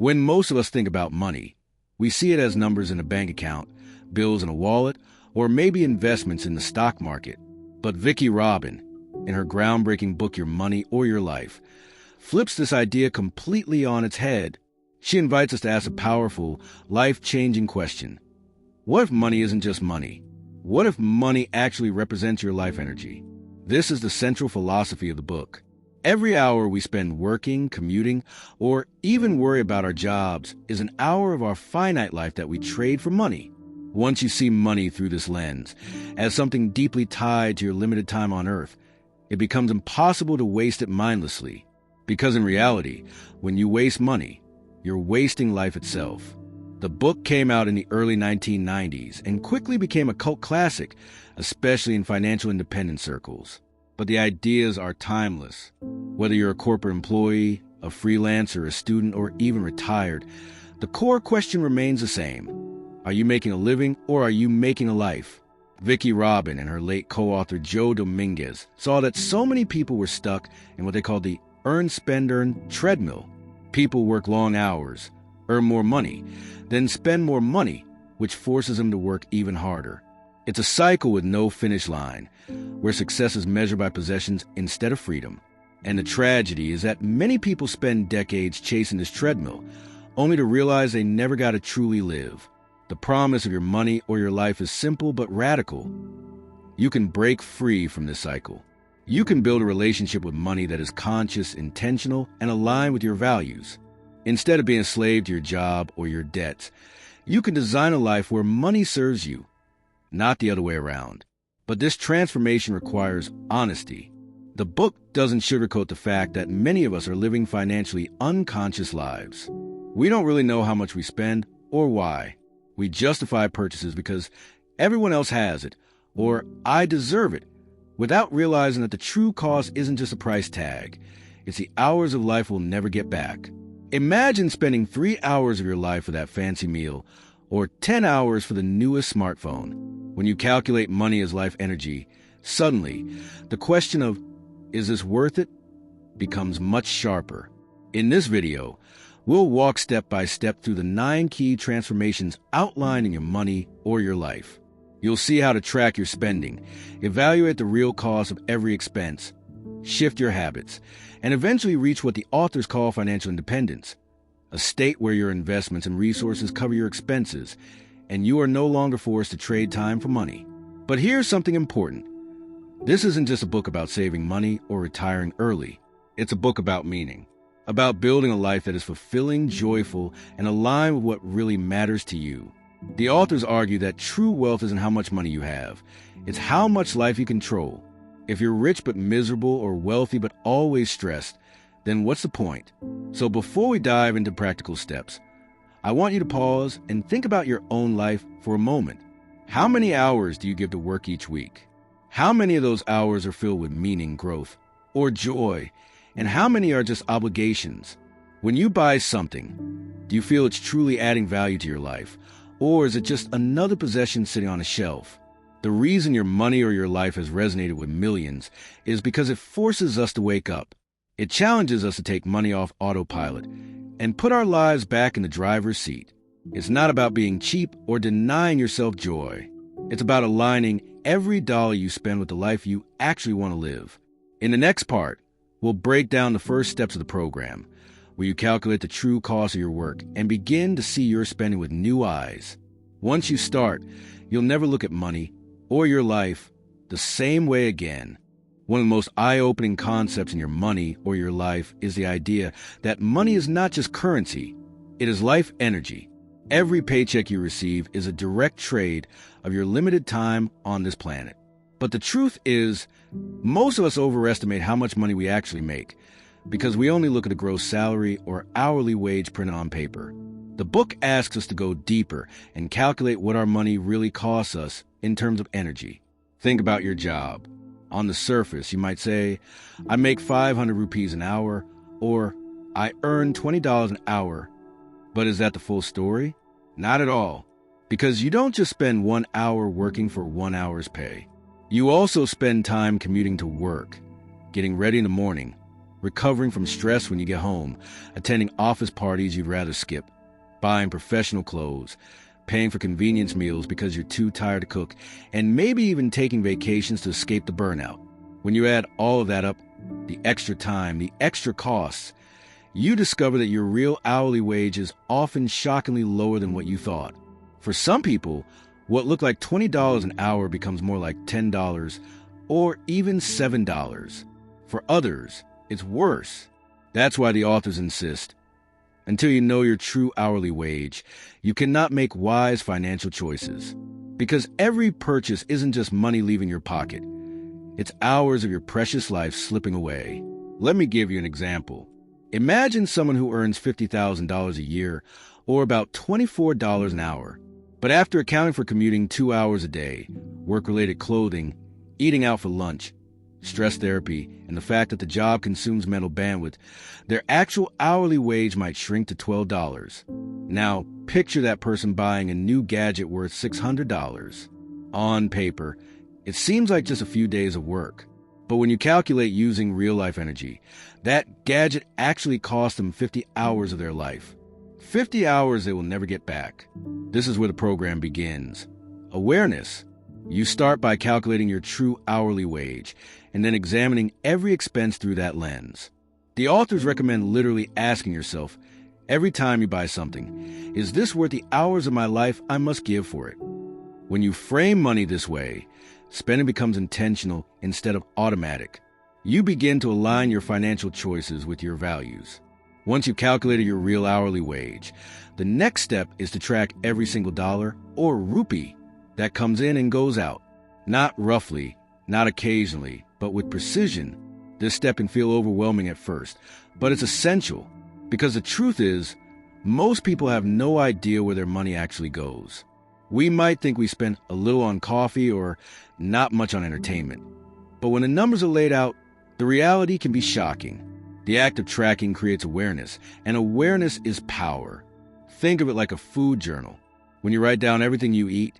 When most of us think about money, we see it as numbers in a bank account, bills in a wallet, or maybe investments in the stock market. But Vicki Robin, in her groundbreaking book Your Money or Your Life, flips this idea completely on its head. She invites us to ask a powerful, life-changing question. What if money isn't just money? What if money actually represents your life energy? This is the central philosophy of the book. Every hour we spend working, commuting, or even worry about our jobs is an hour of our finite life that we trade for money. Once you see money through this lens, as something deeply tied to your limited time on Earth, it becomes impossible to waste it mindlessly. Because in reality, when you waste money, you're wasting life itself. The book came out in the early 1990s and quickly became a cult classic, especially in financial independence circles. But the ideas are timeless. Whether you're a corporate employee, a freelancer, a student, or even retired, the core question remains the same. Are you making a living or are you making a life? Vicki Robin and her late co-author Joe Dominguez saw that so many people were stuck in what they called the earn, spend, earn treadmill. People work long hours, earn more money, then spend more money, which forces them to work even harder. It's a cycle with no finish line, where success is measured by possessions instead of freedom. And the tragedy is that many people spend decades chasing this treadmill, only to realize they never got to truly live. The promise of your money or your life is simple but radical. You can break free from this cycle. You can build a relationship with money that is conscious, intentional, and aligned with your values. Instead of being a slave to your job or your debts, you can design a life where money serves you, not the other way around. But this transformation requires honesty. The book doesn't sugarcoat the fact that many of us are living financially unconscious lives. We don't really know how much we spend or why. We justify purchases because everyone else has it, or I deserve it, without realizing that the true cost isn't just a price tag. It's the hours of life we'll never get back. Imagine spending 3 hours of your life for that fancy meal, or 10 hours for the newest smartphone. When you calculate money as life energy, suddenly, the question of, is this worth it, becomes much sharper. In this video, we'll walk step by step through the 9 key transformations outlined in Your Money or Your Life. You'll see how to track your spending, evaluate the real cost of every expense, shift your habits, and eventually reach what the authors call financial independence, a state where your investments and resources cover your expenses, and you are no longer forced to trade time for money. But here's something important. This isn't just a book about saving money or retiring early. It's a book about meaning, about building a life that is fulfilling, joyful, and aligned with what really matters to you. The authors argue that true wealth isn't how much money you have. It's how much life you control. If you're rich but miserable or wealthy but always stressed, then what's the point? So before we dive into practical steps, I want you to pause and think about your own life for a moment. How many hours do you give to work each week? How many of those hours are filled with meaning, growth, or joy? And how many are just obligations? When you buy something, do you feel it's truly adding value to your life? Or is it just another possession sitting on a shelf? The reason Your Money or Your Life has resonated with millions is because it forces us to wake up. It challenges us to take money off autopilot and put our lives back in the driver's seat. It's not about being cheap or denying yourself joy. It's about aligning every dollar you spend with the life you actually want to live. In the next part, we'll break down the first steps of the program, where you calculate the true cost of your work and begin to see your spending with new eyes. Once you start, you'll never look at money or your life the same way again. One of the most eye-opening concepts in Your Money or Your Life is the idea that money is not just currency, it is life energy. Every paycheck you receive is a direct trade of your limited time on this planet. But the truth is, most of us overestimate how much money we actually make, because we only look at a gross salary or hourly wage printed on paper. The book asks us to go deeper and calculate what our money really costs us in terms of energy. Think about your job. On the surface, you might say, I make 500 rupees an hour, or I earn $20 an hour. But is that the full story? Not at all. Because you don't just spend 1 hour working for 1 hour's pay. You also spend time commuting to work, getting ready in the morning, recovering from stress when you get home, attending office parties you'd rather skip, buying professional clothes, paying for convenience meals because you're too tired to cook, and maybe even taking vacations to escape the burnout. When you add all of that up, the extra time, the extra costs, you discover that your real hourly wage is often shockingly lower than what you thought. For some people, what looked like $20 an hour becomes more like $10 or even $7. For others, it's worse. That's why the authors insist, until you know your true hourly wage, you cannot make wise financial choices. Because every purchase isn't just money leaving your pocket. It's hours of your precious life slipping away. Let me give you an example. Imagine someone who earns $50,000 a year, or about $24 an hour. But after accounting for commuting 2 hours a day, work-related clothing, eating out for lunch, stress therapy, and the fact that the job consumes mental bandwidth, their actual hourly wage might shrink to $12. Now, picture that person buying a new gadget worth $600. On paper, it seems like just a few days of work. But when you calculate using real-life energy, that gadget actually cost them 50 hours of their life. 50 hours they will never get back. This is where the program begins. Awareness. You start by calculating your true hourly wage and then examining every expense through that lens. The authors recommend literally asking yourself, every time you buy something, is this worth the hours of my life I must give for it? When you frame money this way, spending becomes intentional instead of automatic. You begin to align your financial choices with your values. Once you've calculated your real hourly wage, the next step is to track every single dollar or rupee that comes in and goes out. Not roughly, not occasionally, but with precision. This step can feel overwhelming at first, but it's essential because the truth is, most people have no idea where their money actually goes. We might think we spend a little on coffee or not much on entertainment. But when the numbers are laid out, the reality can be shocking. The act of tracking creates awareness, and awareness is power. Think of it like a food journal. When you write down everything you eat,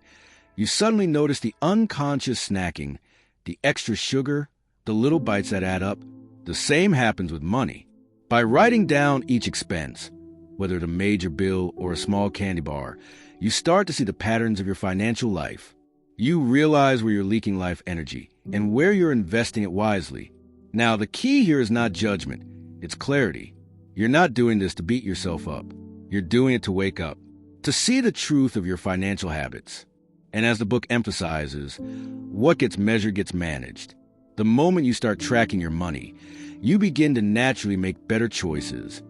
you suddenly notice the unconscious snacking, the extra sugar, the little bites that add up. The same happens with money. By writing down each expense, whether it's a major bill or a small candy bar, you start to see the patterns of your financial life. You realize where you're leaking life energy and where you're investing it wisely. Now, the key here is not judgment, it's clarity. You're not doing this to beat yourself up. You're doing it to wake up, to see the truth of your financial habits. And as the book emphasizes, what gets measured gets managed. The moment you start tracking your money, you begin to naturally make better choices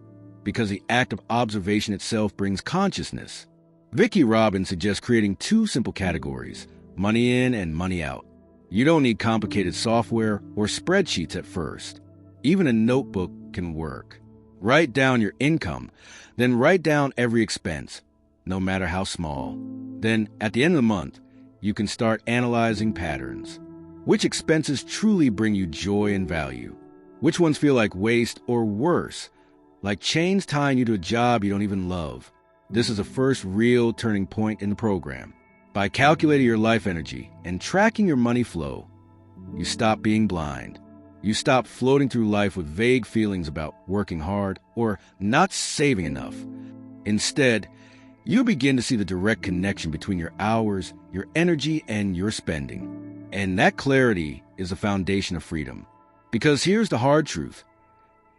because the act of observation itself brings consciousness. Vicki Robin suggests creating 2 simple categories, money in and money out. You don't need complicated software or spreadsheets at first. Even a notebook can work. Write down your income, then write down every expense, no matter how small. Then, at the end of the month, you can start analyzing patterns. Which expenses truly bring you joy and value? Which ones feel like waste or worse, like chains tying you to a job you don't even love? This is the first real turning point in the program. By calculating your life energy and tracking your money flow, you stop being blind. You stop floating through life with vague feelings about working hard or not saving enough. Instead, you begin to see the direct connection between your hours, your energy, and your spending. And that clarity is the foundation of freedom. Because here's the hard truth.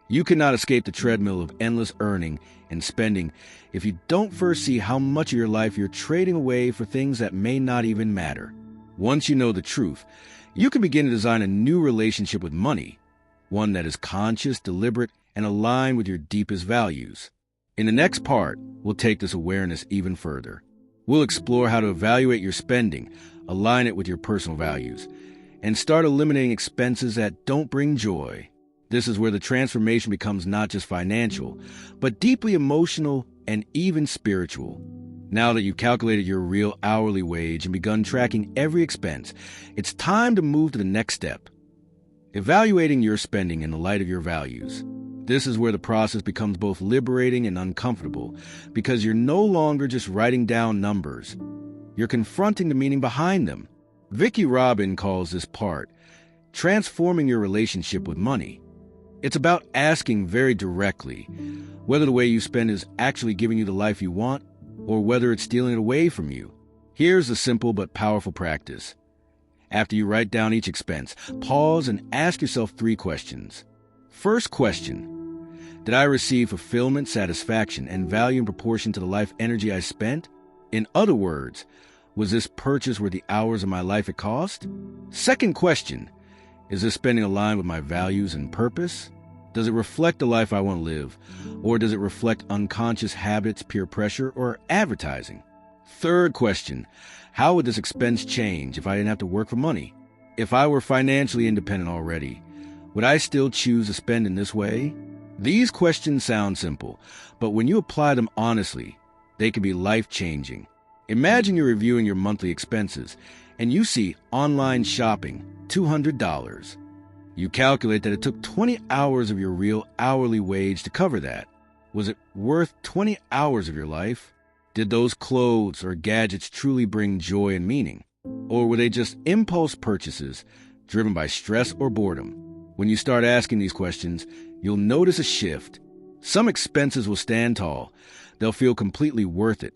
You cannot escape the treadmill of endless earning and spending if you don't first see how much of your life you're trading away for things that may not even matter. Once you know the truth, you can begin to design a new relationship with money, one that is conscious, deliberate, and aligned with your deepest values. In the next part, we'll take this awareness even further. We'll explore how to evaluate your spending, align it with your personal values, and start eliminating expenses that don't bring joy. This is where the transformation becomes not just financial, but deeply emotional and even spiritual. Now that you've calculated your real hourly wage and begun tracking every expense, it's time to move to the next step. Evaluating your spending in the light of your values. This is where the process becomes both liberating and uncomfortable, because you're no longer just writing down numbers. You're confronting the meaning behind them. Vicki Robin calls this part transforming your relationship with money. It's about asking very directly whether the way you spend is actually giving you the life you want or whether it's stealing it away from you. Here's a simple but powerful practice. After you write down each expense, pause and ask yourself 3 questions. First question: did I receive fulfillment, satisfaction, and value in proportion to the life energy I spent? In other words, was this purchase worth the hours of my life it cost? Second question: is this spending aligned with my values and purpose? Does it reflect the life I want to live? Or does it reflect unconscious habits, peer pressure, or advertising? Third question: how would this expense change if I didn't have to work for money? If I were financially independent already, would I still choose to spend in this way? These questions sound simple, but when you apply them honestly, they can be life-changing. Imagine you're reviewing your monthly expenses, and you see online shopping, $200. You calculate that it took 20 hours of your real hourly wage to cover that. Was it worth 20 hours of your life? Did those clothes or gadgets truly bring joy and meaning? Or were they just impulse purchases driven by stress or boredom? When you start asking these questions, you'll notice a shift. Some expenses will stand tall. They'll feel completely worth it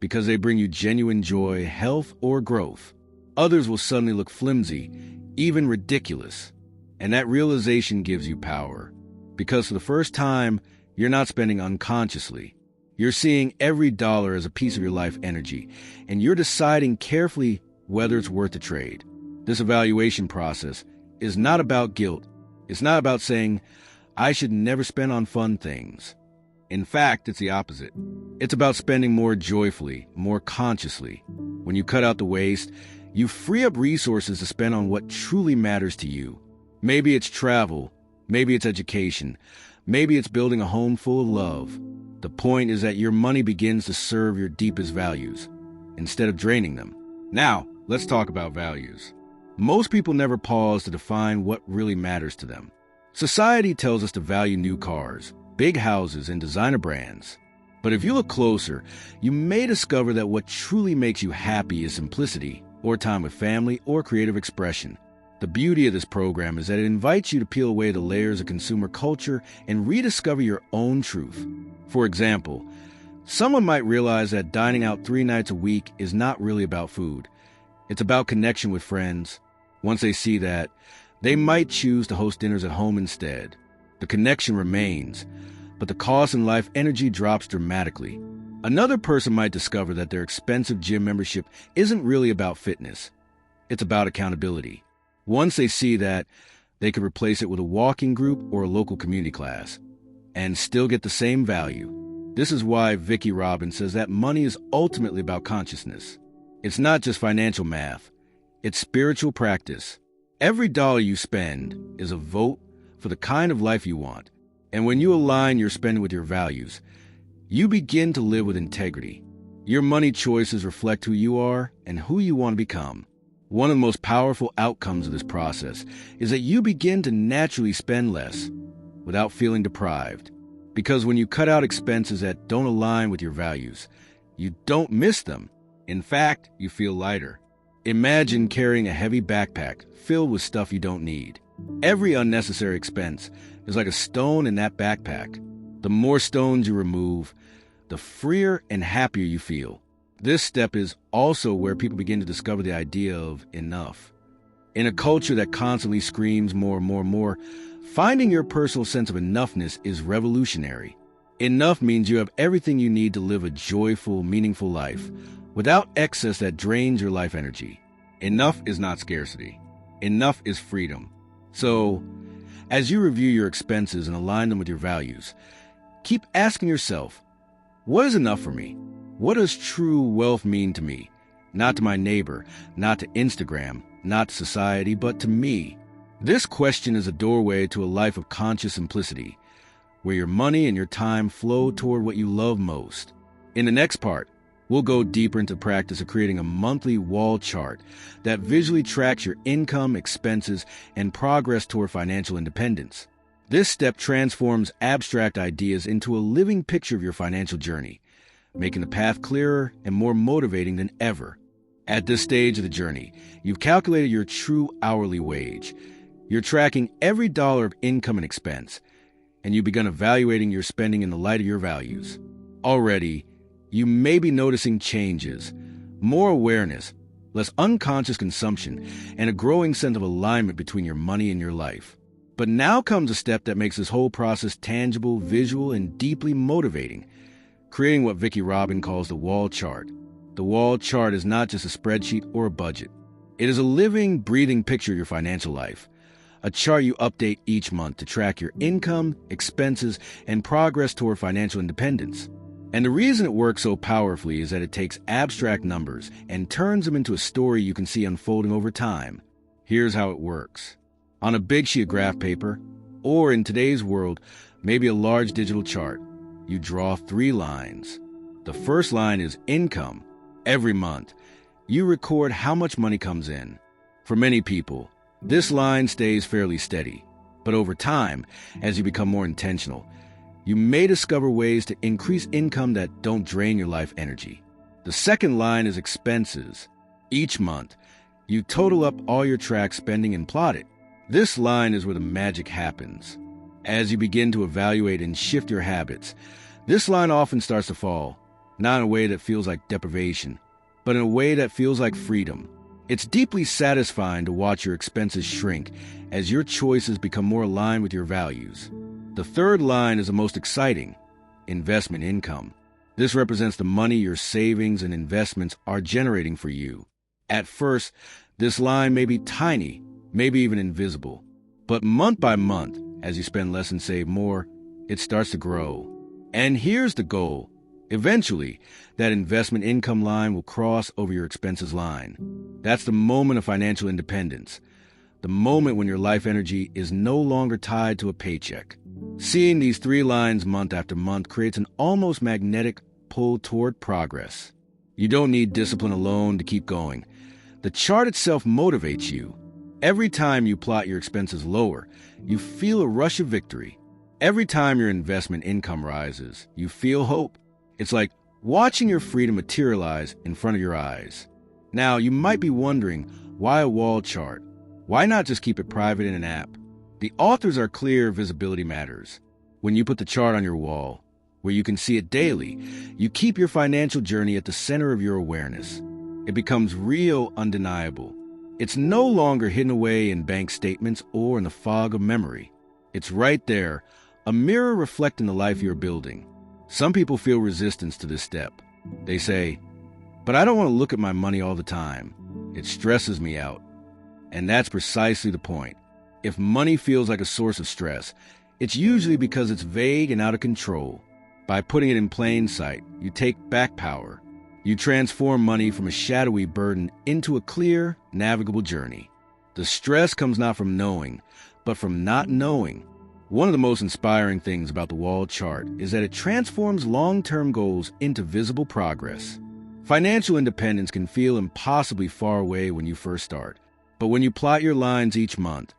because they bring you genuine joy, health, or growth. Others will suddenly look flimsy, even ridiculous. And that realization gives you power. Because for the first time, you're not spending unconsciously. You're seeing every dollar as a piece of your life energy, and you're deciding carefully whether it's worth the trade. This evaluation process is not about guilt. It's not about saying, I should never spend on fun things. In fact, it's the opposite. It's about spending more joyfully, more consciously. When you cut out the waste, you free up resources to spend on what truly matters to you. Maybe it's travel, maybe it's education, maybe it's building a home full of love. The point is that your money begins to serve your deepest values, instead of draining them. Now, let's talk about values. Most people never pause to define what really matters to them. Society tells us to value new cars, big houses, and designer brands. But if you look closer, you may discover that what truly makes you happy is simplicity, or time with family, or creative expression. The beauty of this program is that it invites you to peel away the layers of consumer culture and rediscover your own truth. For example, someone might realize that dining out 3 nights a week is not really about food. It's about connection with friends. Once they see that, they might choose to host dinners at home instead. The connection remains, but the cost in life energy drops dramatically. Another person might discover that their expensive gym membership isn't really about fitness. It's about accountability. Once they see that, they could replace it with a walking group or a local community class and still get the same value. This is why Vicki Robin says that money is ultimately about consciousness. It's not just financial math. It's spiritual practice. Every dollar you spend is a vote for the kind of life you want. And when you align your spending with your values, you begin to live with integrity. Your money choices reflect who you are and who you want to become. One of the most powerful outcomes of this process is that you begin to naturally spend less without feeling deprived. Because when you cut out expenses that don't align with your values, you don't miss them. In fact, you feel lighter. Imagine carrying a heavy backpack filled with stuff you don't need. Every unnecessary expense is like a stone in that backpack. The more stones you remove, the freer and happier you feel. This step is also where people begin to discover the idea of enough. In a culture that constantly screams more and more and more, finding your personal sense of enoughness is revolutionary. Enough means you have everything you need to live a joyful, meaningful life, without excess that drains your life energy. Enough is not scarcity. Enough is freedom. So, as you review your expenses and align them with your values, keep asking yourself, what is enough for me? What does true wealth mean to me? Not to my neighbor, not to Instagram, not to society, but to me. This question is a doorway to a life of conscious simplicity, where your money and your time flow toward what you love most. In the next part, we'll go deeper into the practice of creating a monthly wall chart that visually tracks your income, expenses, and progress toward financial independence. This step transforms abstract ideas into a living picture of your financial journey, making the path clearer and more motivating than ever. At this stage of the journey, you've calculated your true hourly wage. You're tracking every dollar of income and expense, and you've begun evaluating your spending in the light of your values. Already, you may be noticing changes, more awareness, less unconscious consumption, and a growing sense of alignment between your money and your life. But now comes a step that makes this whole process tangible, visual, and deeply motivating, creating what Vicki Robin calls the wall chart. The wall chart is not just a spreadsheet or a budget. It is a living, breathing picture of your financial life, a chart you update each month to track your income, expenses, and progress toward financial independence. And the reason it works so powerfully is that it takes abstract numbers and turns them into a story you can see unfolding over time. Here's how it works. On a big sheet of graph paper, or in today's world, maybe a large digital chart, you draw 3 lines. The first line is income. Every month, you record how much money comes in. For many people, this line stays fairly steady. But over time, as you become more intentional, you may discover ways to increase income that don't drain your life energy. The second line is expenses. Each month, you total up all your tracked spending and plot it. This line is where the magic happens. As you begin to evaluate and shift your habits, this line often starts to fall, not in a way that feels like deprivation, but in a way that feels like freedom. It's deeply satisfying to watch your expenses shrink as your choices become more aligned with your values. The third line is the most exciting: investment income. This represents the money your savings and investments are generating for you. At first, this line may be tiny, maybe even invisible. But month by month, as you spend less and save more, it starts to grow. And here's the goal. Eventually, that investment income line will cross over your expenses line. That's the moment of financial independence, the moment when your life energy is no longer tied to a paycheck. Seeing these 3 lines month after month creates an almost magnetic pull toward progress. You don't need discipline alone to keep going. The chart itself motivates you. Every time you plot your expenses lower, you feel a rush of victory. Every time your investment income rises, you feel hope. It's like watching your freedom materialize in front of your eyes. Now, you might be wondering, why a wall chart? Why not just keep it private in an app? The authors are clear visibility matters. When you put the chart on your wall, where you can see it daily, you keep your financial journey at the center of your awareness. It becomes real, undeniable. It's no longer hidden away in bank statements or in the fog of memory. It's right there, a mirror reflecting the life you're building. Some people feel resistance to this step. They say, "But I don't want to look at my money all the time. It stresses me out." And that's precisely the point. If money feels like a source of stress, it's usually because it's vague and out of control. By putting it in plain sight, you take back power. You transform money from a shadowy burden into a clear, navigable journey. The stress comes not from knowing, but from not knowing. One of the most inspiring things about the wall chart is that it transforms long-term goals into visible progress. Financial independence can feel impossibly far away when you first start, but when you plot your lines each month,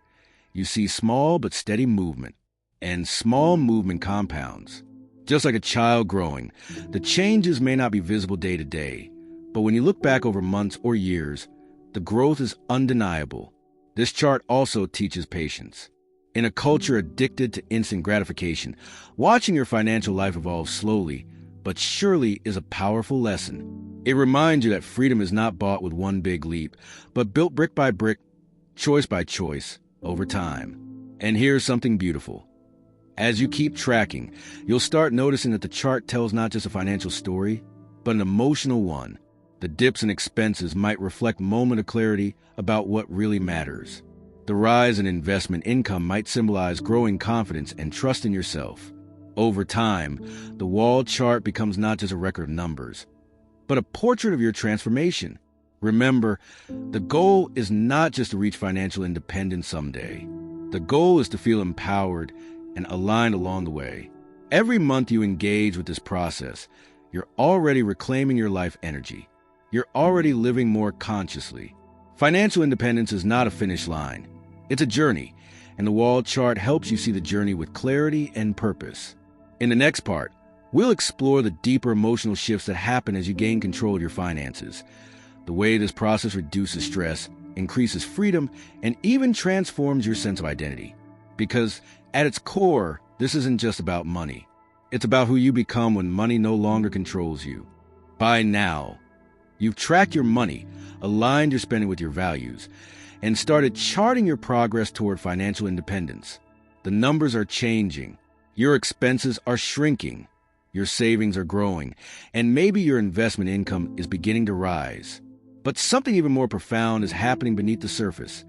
you see small but steady movement, and small movement compounds. Just like a child growing, the changes may not be visible day to day, but when you look back over months or years, the growth is undeniable. This chart also teaches patience. In a culture addicted to instant gratification, watching your financial life evolve slowly but surely is a powerful lesson. It reminds you that freedom is not bought with one big leap, but built brick by brick, choice by choice, over time. And here's something beautiful. As you keep tracking, you'll start noticing that the chart tells not just a financial story, but an emotional one. The dips and expenses might reflect a moment of clarity about what really matters. The rise in investment income might symbolize growing confidence and trust in yourself. Over time, the wall chart becomes not just a record of numbers, but a portrait of your transformation. Remember, the goal is not just to reach financial independence someday. The goal is to feel empowered and aligned along the way. Every month you engage with this process, you're already reclaiming your life energy. You're already living more consciously. Financial independence is not a finish line. It's a journey, and the wall chart helps you see the journey with clarity and purpose. In the next part, we'll explore the deeper emotional shifts that happen as you gain control of your finances, the way this process reduces stress, increases freedom, and even transforms your sense of identity. Because at its core, this isn't just about money. It's about who you become when money no longer controls you. By now, you've tracked your money, aligned your spending with your values, and started charting your progress toward financial independence. The numbers are changing. Your expenses are shrinking. Your savings are growing, and maybe your investment income is beginning to rise. But something even more profound is happening beneath the surface.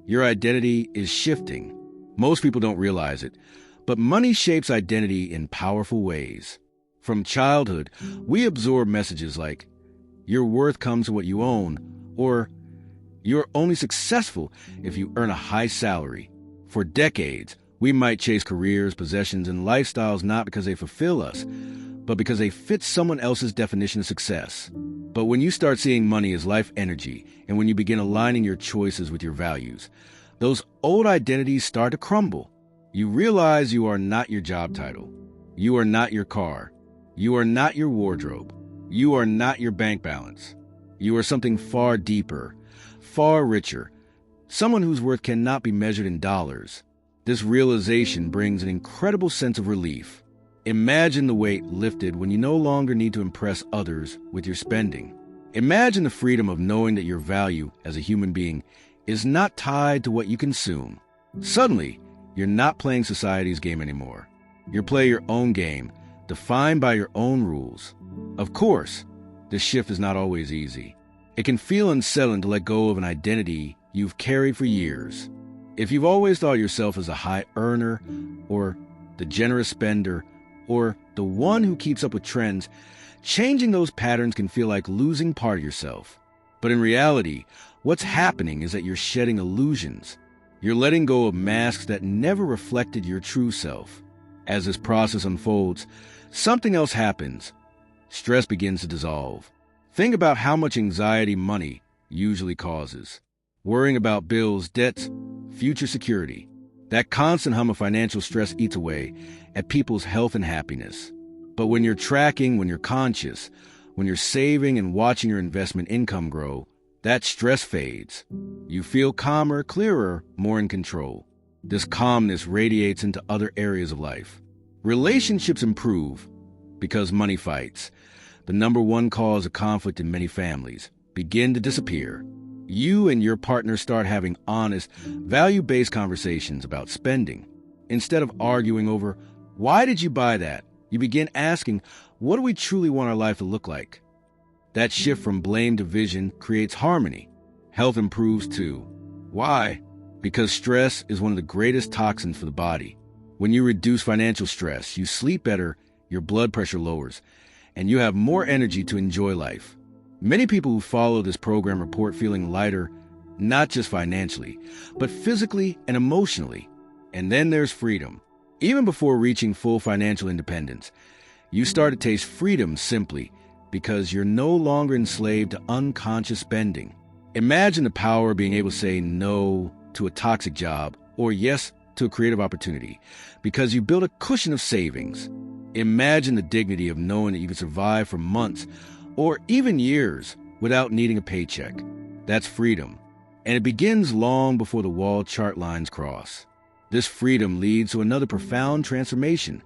Your identity is shifting. Most people don't realize it, but money shapes identity in powerful ways. From childhood, we absorb messages like, your worth comes from what you own, or you're only successful if you earn a high salary. For decades, we might chase careers, possessions, and lifestyles not because they fulfill us, but because they fit someone else's definition of success. But when you start seeing money as life energy, and when you begin aligning your choices with your values, those old identities start to crumble. You realize you are not your job title. You are not your car. You are not your wardrobe. You are not your bank balance. You are something far deeper, far richer, someone whose worth cannot be measured in dollars. This realization brings an incredible sense of relief. Imagine the weight lifted when you no longer need to impress others with your spending. Imagine the freedom of knowing that your value as a human being is not tied to what you consume. Suddenly, you're not playing society's game anymore. You're playing your own game, defined by your own rules. Of course, this shift is not always easy. It can feel unsettling to let go of an identity you've carried for years. If you've always thought of yourself as a high earner, or the generous spender, or the one who keeps up with trends, changing those patterns can feel like losing part of yourself. But in reality, what's happening is that you're shedding illusions. You're letting go of masks that never reflected your true self. As this process unfolds, something else happens. Stress begins to dissolve. Think about how much anxiety money usually causes. Worrying about bills, debts, future security. That constant hum of financial stress eats away at people's health and happiness. But when you're tracking, when you're conscious, when you're saving and watching your investment income grow, that stress fades. You feel calmer, clearer, more in control. This calmness radiates into other areas of life. Relationships improve because money fights. The number one cause of conflict in many families begin to disappear. You and your partner start having honest, value-based conversations about spending. Instead of arguing over, why did you buy that? You begin asking, what do we truly want our life to look like? That shift from blame to vision creates harmony. Health improves too. Why? Because stress is one of the greatest toxins for the body. When you reduce financial stress, you sleep better, your blood pressure lowers, and you have more energy to enjoy life. Many people who follow this program report feeling lighter, not just financially, but physically and emotionally. And then there's freedom. Even before reaching full financial independence, you start to taste freedom simply because you're no longer enslaved to unconscious spending. Imagine the power of being able to say no to a toxic job or yes to a creative opportunity because you built a cushion of savings. Imagine the dignity of knowing that you can survive for months or even years without needing a paycheck. That's freedom. And it begins long before the wall chart lines cross. This freedom leads to another profound transformation,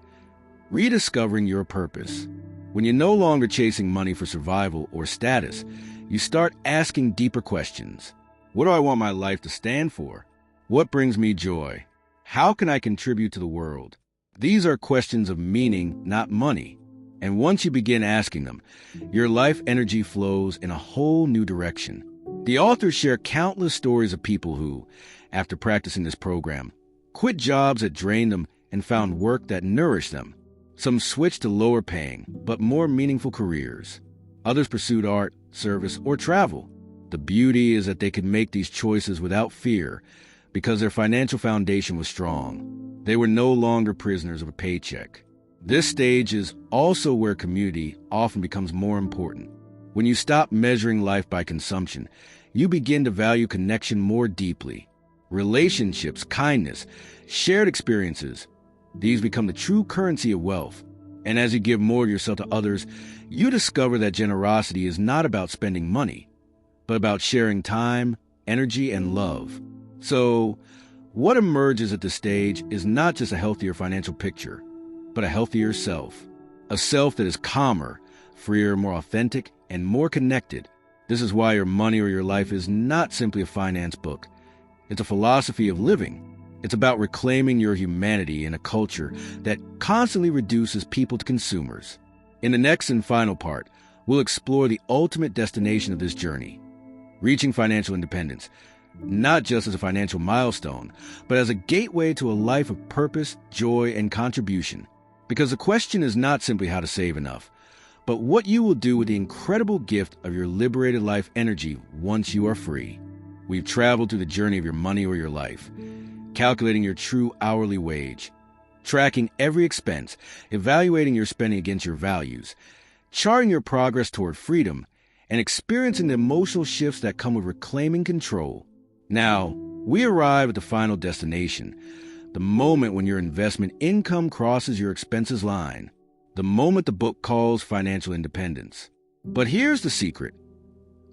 rediscovering your purpose. When you're no longer chasing money for survival or status, you start asking deeper questions. What do I want my life to stand for? What brings me joy? How can I contribute to the world? These are questions of meaning, not money. And once you begin asking them, your life energy flows in a whole new direction. The authors share countless stories of people who, after practicing this program, quit jobs that drained them and found work that nourished them. Some switched to lower paying, but more meaningful careers. Others pursued art, service, or travel. The beauty is that they could make these choices without fear because their financial foundation was strong. They were no longer prisoners of a paycheck. This stage is also where community often becomes more important. When you stop measuring life by consumption, you begin to value connection more deeply. Relationships, kindness, shared experiences, these become the true currency of wealth. And as you give more of yourself to others, you discover that generosity is not about spending money, but about sharing time, energy, and love. So, what emerges at this stage is not just a healthier financial picture, but a healthier self. A self that is calmer, freer, more authentic, and more connected. This is why your money or your life is not simply a finance book. It's a philosophy of living. It's about reclaiming your humanity in a culture that constantly reduces people to consumers. In the next and final part, we'll explore the ultimate destination of this journey, reaching financial independence, not just as a financial milestone, but as a gateway to a life of purpose, joy, and contribution. Because the question is not simply how to save enough, but what you will do with the incredible gift of your liberated life energy once you are free. We've traveled through the journey of your money or your life, calculating your true hourly wage, tracking every expense, evaluating your spending against your values, charting your progress toward freedom, and experiencing the emotional shifts that come with reclaiming control. Now, we arrive at the final destination, the moment when your investment income crosses your expenses line, the moment the book calls financial independence. But here's the secret.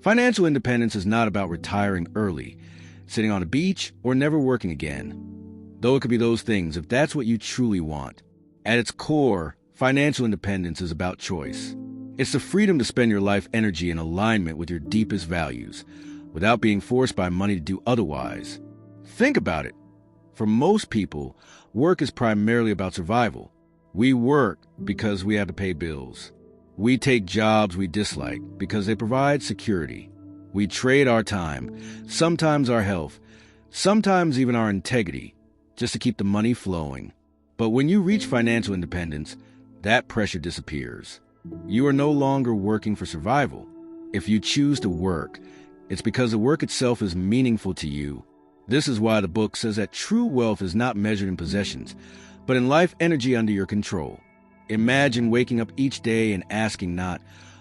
Financial independence is not about retiring early, sitting on a beach, or never working again. Though it could be those things if that's what you truly want. At its core, financial independence is about choice. It's the freedom to spend your life energy in alignment with your deepest values, without being forced by money to do otherwise. Think about it. For most people, work is primarily about survival. We work because we have to pay bills. We take jobs we dislike because they provide security. We trade our time, sometimes our health, sometimes even our integrity, just to keep the money flowing. But when you reach financial independence, that pressure disappears. You are no longer working for survival. If you choose to work, it's because the work itself is meaningful to you. This is why the book says that true wealth is not measured in possessions, but in life energy under your control. Imagine waking up each day and asking not,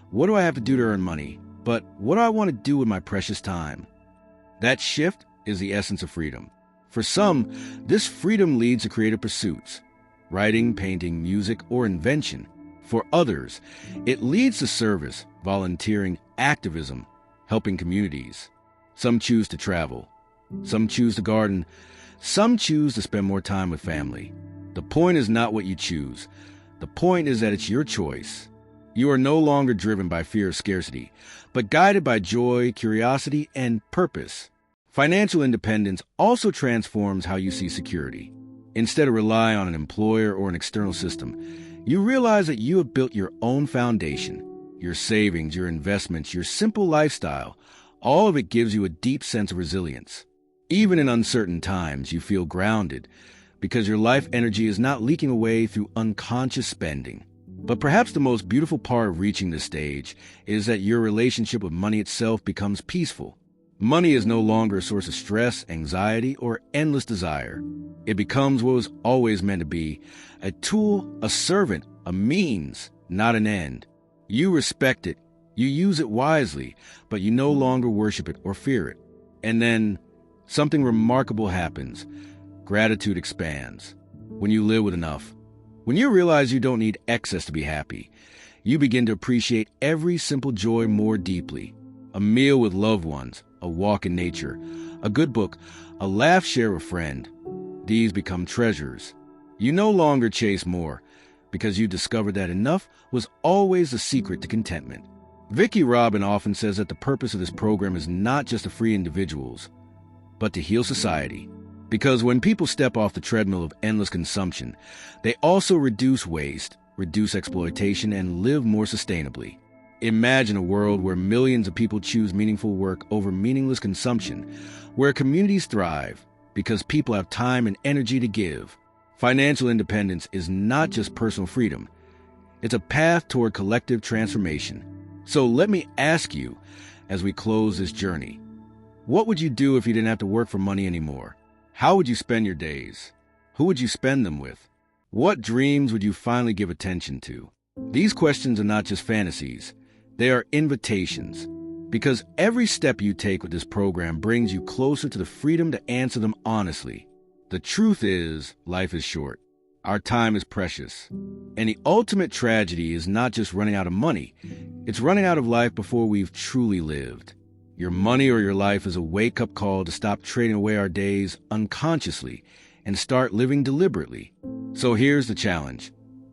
what do I have to do to earn money, but what do I want to do with my precious time? That shift is the essence of freedom. For some, this freedom leads to creative pursuits, writing, painting, music, or invention. For others, it leads to service, volunteering, activism, helping communities. Some choose to travel. Some choose to garden. Some choose to spend more time with family. The point is not what you choose. The point is that it's your choice. You are no longer driven by fear of scarcity, but guided by joy, curiosity, and purpose. Financial independence also transforms how you see security. Instead of relying on an employer or an external system, you realize that you have built your own foundation. Your savings, your investments, your simple lifestyle, all of it gives you a deep sense of resilience. Even in uncertain times, you feel grounded because your life energy is not leaking away through unconscious spending. But perhaps the most beautiful part of reaching this stage is that your relationship with money itself becomes peaceful. Money is no longer a source of stress, anxiety, or endless desire. It becomes what was always meant to be, a tool, a servant, a means, not an end. You respect it, you use it wisely, but you no longer worship it or fear it. And then something remarkable happens. Gratitude expands. When you live with enough, when you realize you don't need excess to be happy, you begin to appreciate every simple joy more deeply. A meal with loved ones, a walk in nature, a good book, a laugh shared with a friend. These become treasures. You no longer chase more because you discovered that enough was always the secret to contentment. Vicki Robin often says that the purpose of this program is not just to free individuals, but to heal society. Because when people step off the treadmill of endless consumption, they also reduce waste, reduce exploitation, and live more sustainably. Imagine a world where millions of people choose meaningful work over meaningless consumption, where communities thrive because people have time and energy to give. Financial independence is not just personal freedom. It's a path toward collective transformation. So let me ask you, as we close this journey, what would you do if you didn't have to work for money anymore? How would you spend your days? Who would you spend them with? What dreams would you finally give attention to? These questions are not just fantasies. They are invitations. Because every step you take with this program brings you closer to the freedom to answer them honestly. The truth is, life is short. Our time is precious. And the ultimate tragedy is not just running out of money. It's running out of life before we've truly lived. Your money or your life is a wake-up call to stop trading away our days unconsciously and start living deliberately. So here's the challenge.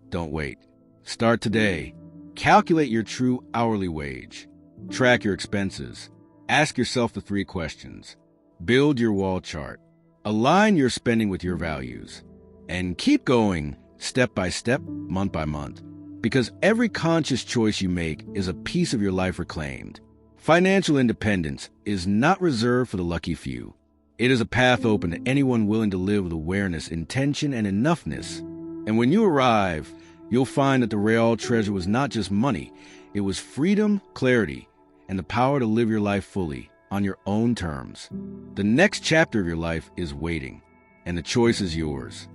Don't wait. Start today. Calculate your true hourly wage. Track your expenses. Ask yourself the 3 questions. Build your wall chart. Align your spending with your values. And keep going step by step, month by month. Because every conscious choice you make is a piece of your life reclaimed. Financial independence is not reserved for the lucky few. It is a path open to anyone willing to live with awareness, intention, and enoughness. And when you arrive, you'll find that the real treasure was not just money. It was freedom, clarity, and the power to live your life fully on your own terms. The next chapter of your life is waiting, and the choice is yours.